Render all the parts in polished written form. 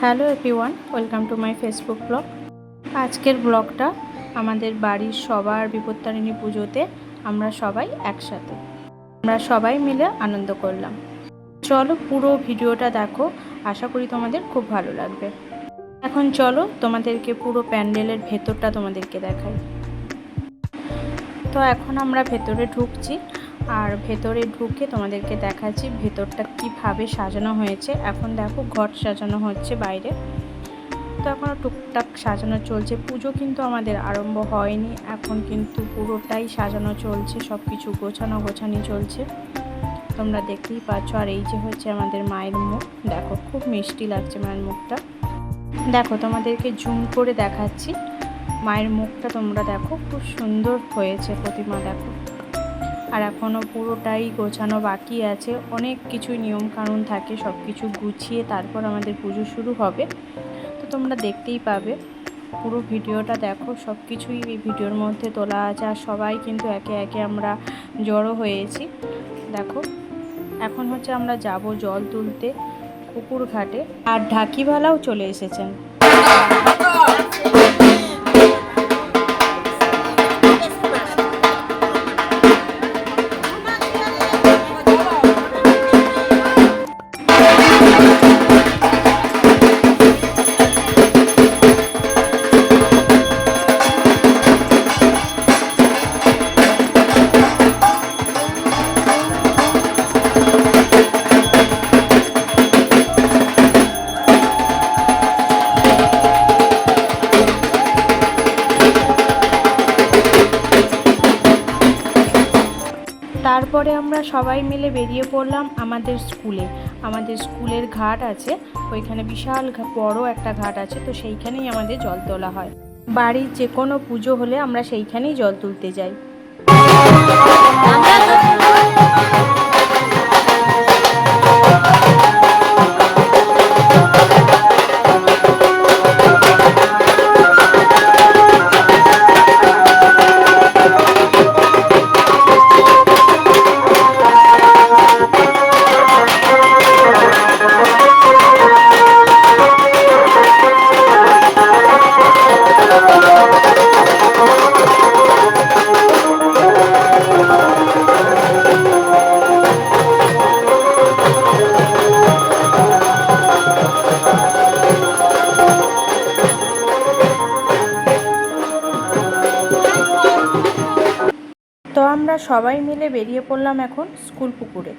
Hello everyone, welcome to my Facebook blog. আজকের ব্লগটা আমাদের বাড়ির সবার বিপত্তারিণী পুজোতে আমরা সবাই একসাথে সবাই মিলে আনন্দ করলাম। চলো পুরো ভিডিওটা দেখো, আশা করি তোমাদের খুব ভালো লাগবে। এখন চলো তোমাদেরকে পুরো প্যান্ডেলের ভেতরটা তোমাদেরকে দেখাই। তো এখন আমরা ভেতরে ঢুকছি, আর ভেতরে ঢুকে তোমাদেরকে দেখাচ্ছি ভেতরটা কিভাবে সাজানো হয়েছে। এখন দেখো ঘট সাজানো হচ্ছে বাইরে, তো এখনও টুকটাক সাজানো চলছে। পুজো কিন্তু আমাদের আরম্ভ হয়নি, এখন কিন্তু পুরোটাই সাজানো চলছে, সব কিছু গোছানি চলছে, তোমরা দেখতেই পাচ্ছ। আর এই যে হচ্ছে আমাদের মায়ের মুখ, দেখো খুব মিষ্টি লাগছে মায়ের মুখটা। দেখো তোমাদেরকে জুম করে দেখাচ্ছি মায়ের মুখটা, তোমরা দেখো খুব সুন্দর হয়েছে প্রতিমা, দেখো। আর এখনও পুরোটাই গোছানো বাকি আছে, অনেক কিছুই নিয়মকানুন থাকে, সব কিছু গুছিয়ে তারপর আমাদের পুজো শুরু হবে। তো তোমরা দেখতেই পাবে, পুরো ভিডিওটা দেখো, সব কিছুই এই ভিডিওর মধ্যে তোলা আছে। আর সবাই কিন্তু একে একে আমরা জড়ো হয়েছি। দেখো এখন হচ্ছে আমরা যাব জল তুলতে পুকুর ঘাটে, আর ঢাকিওয়ালাও চলে এসেছেন। তারপরে আমরা সবাই মিলে বেরিয়ে পড়লাম আমাদের স্কুলের ঘাট আছে, ওইখানে বিশাল বড় একটা ঘাট আছে, তো সেইখানেই আমাদের জল তোলা হয়। বাড়ির যে কোনো পুজো হলে আমরা সেইখানেই জল তুলতে যাই। তো আমরা সবাই মিলে বেরিয়ে পড়লাম এখন স্কুল পুকুরে।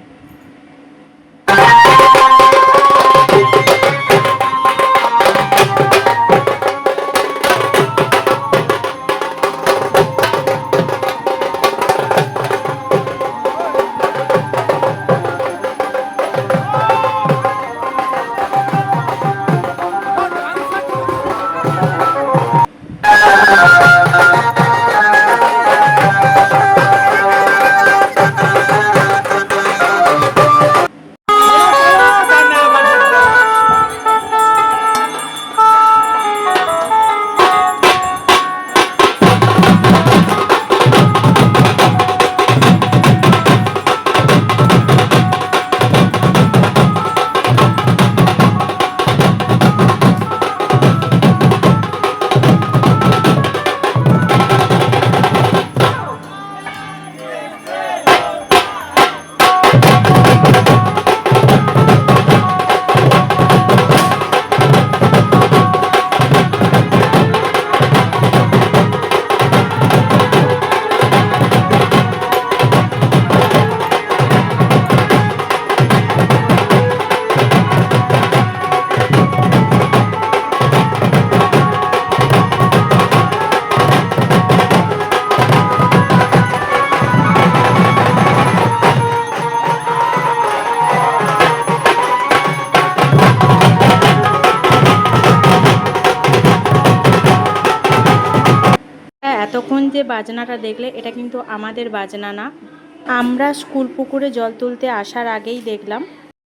এতক্ষণ যে বাজনাটা দেখলে, এটা কিন্তু আমাদের বাজনা না। আমরা স্কুল পুকুরে জল তুলতে আসার আগেই দেখলাম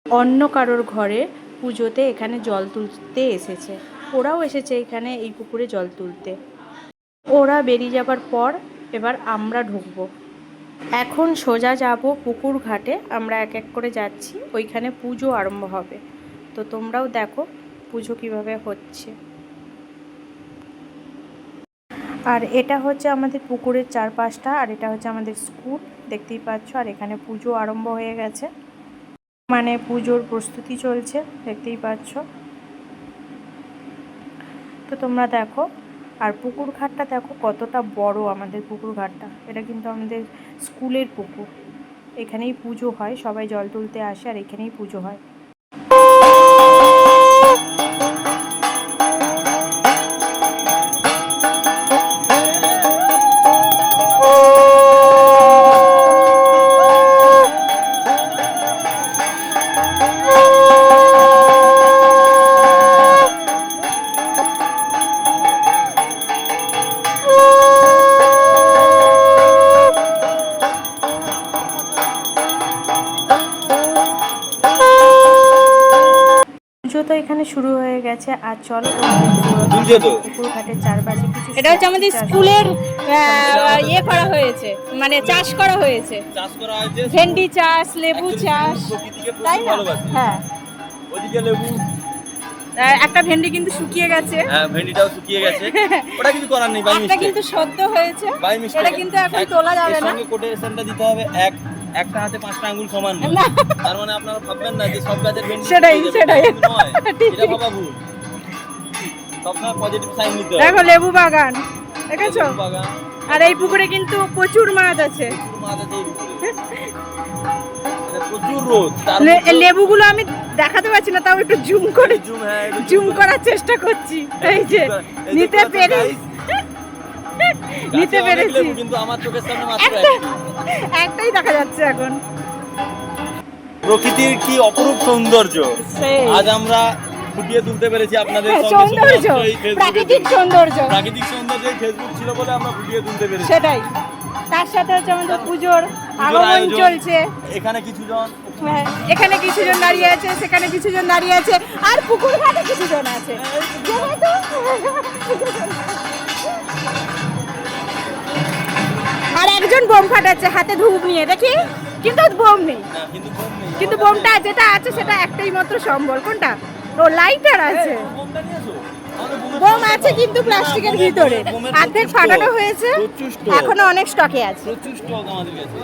অন্য কারোর ঘরে পুজোতে এখানে জল তুলতে এসেছে, ওরাও এসেছে এখানে এই পুকুরে জল তুলতে। ওরা বেরিয়ে যাবার পর এবার আমরা ঢুকবো। এখন সোজা যাব পুকুর ঘাটে, আমরা এক এক করে যাচ্ছি, ওইখানে পুজো আরম্ভ হবে। তো তোমরাও দেখো পুজো কিভাবে হচ্ছে। আর এটা হচ্ছে আমাদের পুকুরের চারপাশটা, আর এটা হচ্ছে আমাদের স্কুল, দেখতেই পাচ্ছ। আর এখানে পুজো আরম্ভ হয়ে গেছে, মানে পুজোর প্রস্তুতি চলছে, দেখতেই পাচ্ছ। তো তোমরা দেখো। আর পুকুর ঘাটটা দেখো কতটা বড় আমাদের পুকুর ঘাটটা। এটা কিন্তু আমাদের স্কুলের পুকুর, এখানেই পুজো হয়, সবাই জল তুলতে আসে আর এখানেই পুজো হয়। পুজো তো এখানে শুরু হয়ে গেছে। আর চলো পুকুর ঘাটের চারপাশে কিছু, এটা হচ্ছে আমাদের স্কুলের ইয়ে করা হয়েছে, মানে চাষ করা হয়েছে, ভেন্ডি চাষ, লেবু চাষ, তাই না? হ্যাঁ, ওদিকে লেবু, একটা ভেন্ডি কিন্তু শুকিয়ে গেছে। হ্যাঁ ভেন্ডিটাও শুকিয়ে গেছে, ওটা কিছু করার নেই, বাই একটা মিস্টেক। কিন্তু সদ্য হয়েছে, বাই মিস্টেক, এটা কিন্তু এখন তোলা যাবে না। সঙ্গে কোটেশনটা দিতে হবে, একটা হাতে 5টা আঙ্গুল সমান নয়। তার মানে আপনারা ভাববেন না যে সব গাছের ভেন্ডি সেটাই নয়, এটা ভাবা ভুল। সবসময় পজিটিভ সাইন নিতে হবে। দেখো লেবু বাগান দেখেছো, বাগান। আর এই পুকুরে কিন্তু প্রচুর মাছ আছে, প্রচুর মাছ আছে এই পুকুরে, মানে প্রচুর রোদ। লেবুগুলো আমি দেখাতে পারছি না, তাও একটু জুম করে জুম করার চেষ্টা করছি। এই যে নিতে পেরেছি, কিন্তু আমার চোখের সামনে মাত্র একটাই দেখা যাচ্ছে এখন। প্রকৃতির কি অপরূপ সৌন্দর্য আজ আমরা ফুটিয়ে তুলতে পেরেছি আপনাদের সঙ্গে। প্রাকৃতিক সৌন্দর্য, প্রাকৃতিক সৌন্দর্য ফেসবুক ছিল বলে আমরা ফুটিয়ে তুলতে পেরেছি, সেটাই। তার সাথে হচ্ছে আমাদের পুজোর আগমন চলছে। এখানে কিছুজন, এখানে কিছুজন দাঁড়িয়ে আছে, সেখানে কিছুজন দাঁড়িয়ে আছে, আর পুকুর ঘাটে কিছুজন আছে। আর একজন বোম ফাটাচ্ছে হাতে ধূপ নিয়ে, দেখি, কিন্তু বোম নেই। কিন্তু বোমটা যেটা আছে সেটা একটাই মাত্র সম্বল। কোনটা? ও লাইটার আছে, বোম আছে কিন্তু প্লাস্টিকের ভিতরে, অর্ধেক ফাটানো হয়েছে, এখনো অনেক স্টকে আছে। প্রচুর স্টক আমাদের কাছে।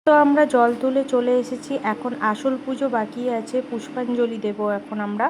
তো আমরা জল তুলে চলে এসেছি, এখন আসল পুজো বাকি আছে, পুষ্পাঞ্জলি দেব এখন আমরা।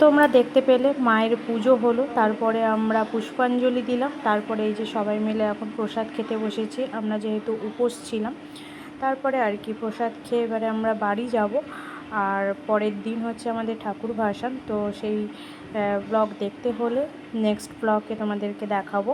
তোমরা দেখতে পেলে মায়ের পুজো হলো, তারপরে আমরা পুষ্পাঞ্জলি দিলাম, তারপরে এই যে সবাই মিলে এখন প্রসাদ খেতে বসেছি, আমরা যেহেতু উপোস ছিলাম। তারপরে আর কি প্রসাদ খেয়ে এবারে আমরা বাড়ি যাব। আর পরের দিন হচ্ছে আমাদের ঠাকুর ভাসান, তো সেই ব্লগ দেখতে হলে নেক্সট ব্লগে তোমাদেরকে দেখাবো।